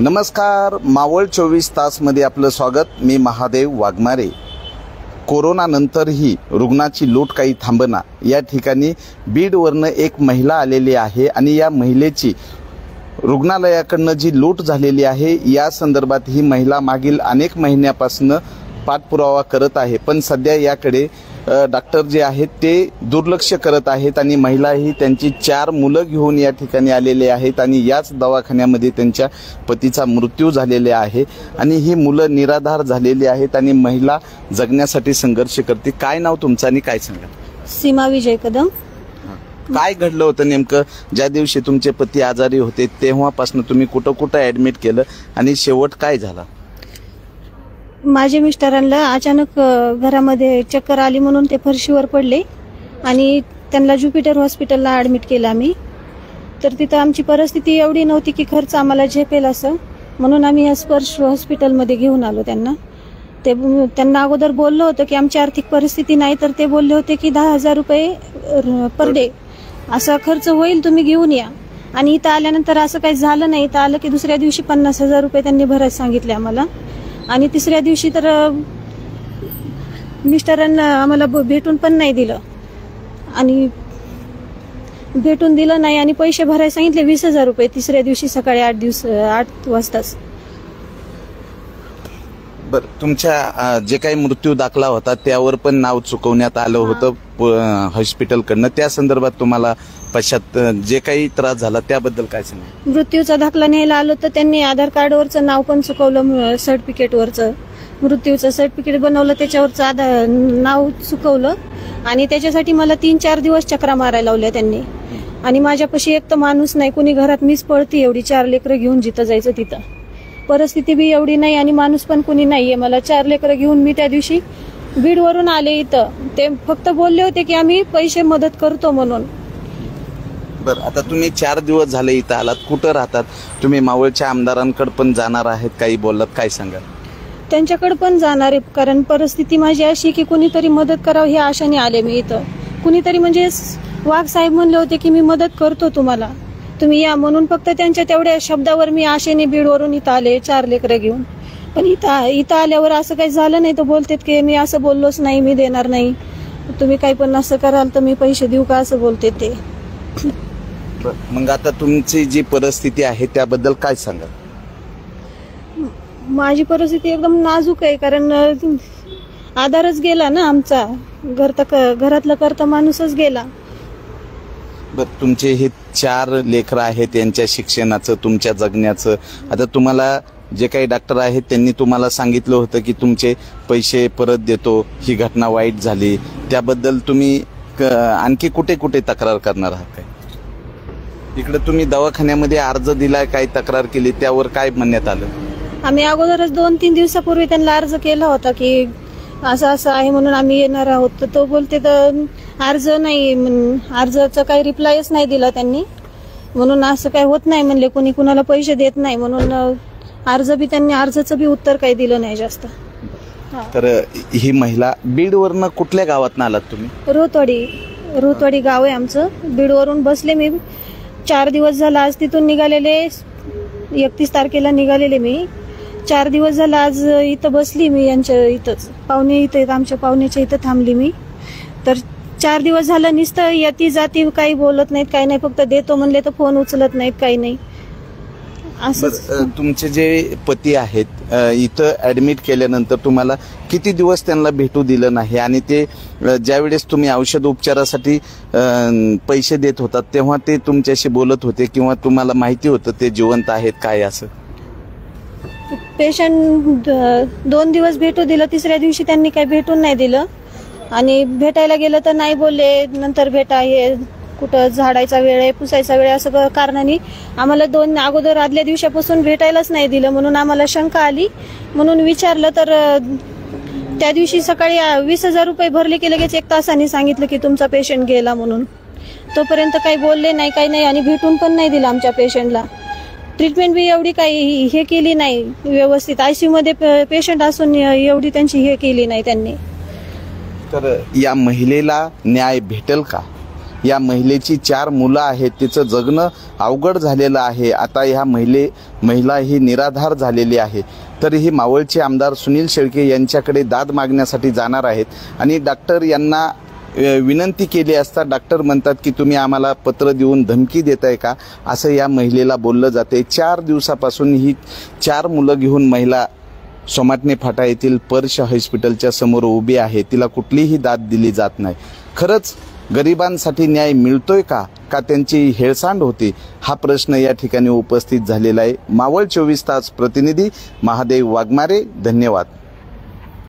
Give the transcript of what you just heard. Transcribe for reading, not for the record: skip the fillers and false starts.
नमस्कार, मावळ 24 तासमध्ये आपलं स्वागत। मी महादेव वाघमारे। कोरोनानंतरही रुग्णाची लूट काही थांबना। या ठिकाणी बीडवरनं एक महिला आलेली आहे आणि या महिलेची रुग्णालयाकडनं जी लूट झालेली आहे या संदर्भात ही महिला मागील अनेक महिन्यापासून पाठपुरावा करत आहे, पण सध्या याकडे डॉक्टर जे आहेत ते दुर्लक्ष करत आहेत आणि महिला ही त्यांची 4 मुलं घेऊन या ठिकाणी आलेले आहेत आणि याच दवाखान्यामध्ये त्यांच्या पतीचा मृत्यू झालेला आहे आणि ही मुलं निराधार झालेली आहेत आणि महिला जगण्यासाठी संघर्ष करते। काय नाव तुमचं आणि काय सांगा? सीमा विजय कदम। काय घडलं होतं नेमकं ज्या दिवशी तुमचे पती आजारी होते तेव्हापासून तुम्ही कुठं ऍडमिट केलं आणि शेवट काय झाला? माझे मिस्टरांना अचानक घरामध्ये चक्कर आली म्हणून ते फरशीवर पडले आणि त्यांना ज्युपिटर हॉस्पिटलला ऍडमिट केलं आम्ही। तर तिथं आमची परिस्थिती एवढी नव्हती की खर्च आम्हाला झेपेल असं, म्हणून आम्ही या स्पर्श हॉस्पिटलमध्ये घेऊन आलो त्यांना। त्यांना अगोदर बोललो होतं की आमची आर्थिक परिस्थिती नाही, तर ते बोलले होते की 10,000 रुपये पर डे असा खर्च होईल, तुम्ही घेऊन या। आणि इथं आल्यानंतर असं काही झालं नाही। इथं आलं की दुसऱ्या दिवशी 50,000 रुपये त्यांनी भरायला सांगितले आम्हाला आणि तिसऱ्या दिवशी तर मिस्टरांना आम्हाला भेटून पण नाही दिलं आणि भेटून दिलं नाही आणि पैसे भरायला सांगितले 20,000 रुपये तिसऱ्या दिवशी सकाळी 8 वाजताच। बर, तुमच्या जे काही मृत्यू दाखला होता त्यावर पण नाव चुकवण्यात आलं होतं हॉस्पिटलकडनं, त्या संदर्भात तुम्हाला पश्चात जे काही त्रास झाला त्याबद्दल काय सांगा? मृत्यूचा दाखला न्यायला आलो तर त्यांनी आधार कार्डवरचं नाव पण चुकवलं, सर्टिफिकेटवरचं मृत्यूचं सर्टिफिकेट बनवलं त्याच्यावरचं नाव चुकवलं आणि त्याच्यासाठी मला 3-4 दिवस चक्रा मारायला लावल्या त्यांनी। आणि माझ्यापाशी एक तर माणूस नाही, कुणी घरात मीच पळती, एवढी 4 लेकरं घेऊन जिथं जायचं तिथं परिस्थिती बी एवढी नाही आणि माणूस पण कुणी नाहीये। मला 4 लेकरं घेऊन मी त्या दिवशी बीडवरून आले इथं। ते फक्त बोलले होते की आम्ही पैसे मदत करतो म्हणून। बर, आता तुम्ही 4 दिवस झाले इथं आलात, कुठं राहतात तुम्ही? मावळच्या आमदारांकडे पण जाणार आहेत काही बोललात, काय सांगा? त्यांच्याकडे पण जाणार आहे, कारण परिस्थिती माझी अशी की कुणीतरी मदत करावं ह्या आशाने आले मी इथं। कुणीतरी म्हणजे वाघ साहेब म्हणले होते की मी मदत करतो तुम्हाला, तुम्ही या म्हणून, फक्त त्यांच्या तेवढ्या शब्दावर मी आशेने बीडवरून इथं आले 4 लेकरं घेऊन। पण इथं आल्यावर असं काही झालं नाही। तर बोलतेत की मी असं बोललोच नाही, मी देणार नाही, तुम्ही काही पण असं कराल तर मी पैसे देऊ का, असं बोलते ते। मग आता तुमची जी परिस्थिती आहे त्याबद्दल काय सांगा? माझी परिस्थिती एकदम नाजूक आहे, कारण आधारच गेला ना आमचा, घरातला करता माणूसच गेला। बर, तुमचे हे 4 लेकरं आहेत, यांच्या शिक्षणाचं, तुमच्या जगण्याचं, आता तुम्हाला जे काही डॉक्टर आहेत त्यांनी तुम्हाला सांगितलं होतं की तुमचे पैसे परत देतो, ही घटना वाईट झाली, त्याबद्दल तुम्ही आणखी कुठे तक्रार करणार आहात काय? इकडे तुम्ही दवाखान्यामध्ये अर्ज दिलाय, काय तक्रार केली, त्यावर काय म्हणण्यात आलं? आम्ही अगोदरच 2-3 दिवसापूर्वी त्यांना अर्ज केला होता की असं आहे म्हणून आम्ही येणार आहोत, तर तो बोलते तर अर्ज नाही, अर्जाचा काही रिप्लायच नाही दिला त्यांनी, म्हणून असं काही होत नाही म्हणले, कुणी कुणाला पैसे देत नाही म्हणून त्यांनी अर्जाचं बी उत्तर काही दिलं नाही जास्त। तर ही महिला बीडवरनं कुठल्या गावातनं आलात तुम्ही? रोहतवाडी गाव आहे आमचं। बीडवरून बसले मी 4 दिवस झाला, आज तिथून निघालेले 31 तारखेला निघालेले मी, 4 दिवस झाला आज इथं बसली मी यांच्या इथंच, पाहुणे इथं आमच्या पाहुण्याच्या इथं थांबली मी। तर 4 दिवस झालं नुसतं येती जाती, काही बोलत नाहीत, काही नाही, फक्त देतो म्हणले तर फोन उचलत नाहीत, काही नाही असं। तुमचे जे पती आहेत इथं ऍडमिट केल्यानंतर तुम्हाला किती दिवस त्यांना भेटू दिलं नाही आणि ते ज्यावेळेस तुम्ही औषध उपचारासाठी पैसे देत होतात तेव्हा ते तुमच्याशी बोलत होते किंवा तुम्हाला माहिती होतं ते जिवंत आहेत काय? असं पेशंट 2 दिवस भेटू दिलं, तिसऱ्या दिवशी त्यांनी काही भेटून नाही दिलं आणि भेटायला गेलं तर नाही बोलले, नंतर भेटा, हे कुठं झाडायचा वेळ आहे, पुसायचा वेळ आहे, असं कारणाने आम्हाला अगोदर आदल्या दिवसापासून भेटायलाच नाही दिलं। म्हणून आम्हाला शंका आली, म्हणून विचारलं तर त्या दिवशी सकाळी 20,000 रुपये भरले की लगेच 1 तासाने सांगितलं की तुमचा पेशंट गेला म्हणून। तोपर्यंत काही बोलले नाही, काही नाही आणि भेटून पण नाही दिलं आमच्या पेशंटला। ट्रीटमेंट बी एवढी काही हे केली नाही व्यवस्थित, ICU मध्ये पेशंट असून एवढी त्यांची हे केली नाही त्यांनी। तर या महिलेला न्याय भेटेल का? या महिलेची 4 मुलं आहेत, तिचं जगणं अवघड झालेलं आहे. आता ह्या महिला ही निराधार झालेली आहे. तरीही मावळचे आमदार सुनील शेळके यांच्याकडे दाद मागण्यासाठी जाणार आहेत आणि डॉक्टर यांना विनंती केली असता डॉक्टर म्हणतात की तुम्ही आम्हाला पत्र देऊन धमकी देताय का, असं या महिलेला बोललं जाते. 4 दिवसापासून ही 4 मुलं घेऊन महिला सोमाटणे फाटा येथील पर्श हॉस्पिटलच्या समोर उभी आहे. तिला कुठलीही दाद दिली जात नाही. खरंच गरिबांसाठी न्याय मिळतोय का त्यांची हेळसांड होती, हा प्रश्न या ठिकाणी उपस्थित झालेला आहे. मावळ 24 तास प्रतिनिधी महादेव वाघमारे, धन्यवाद.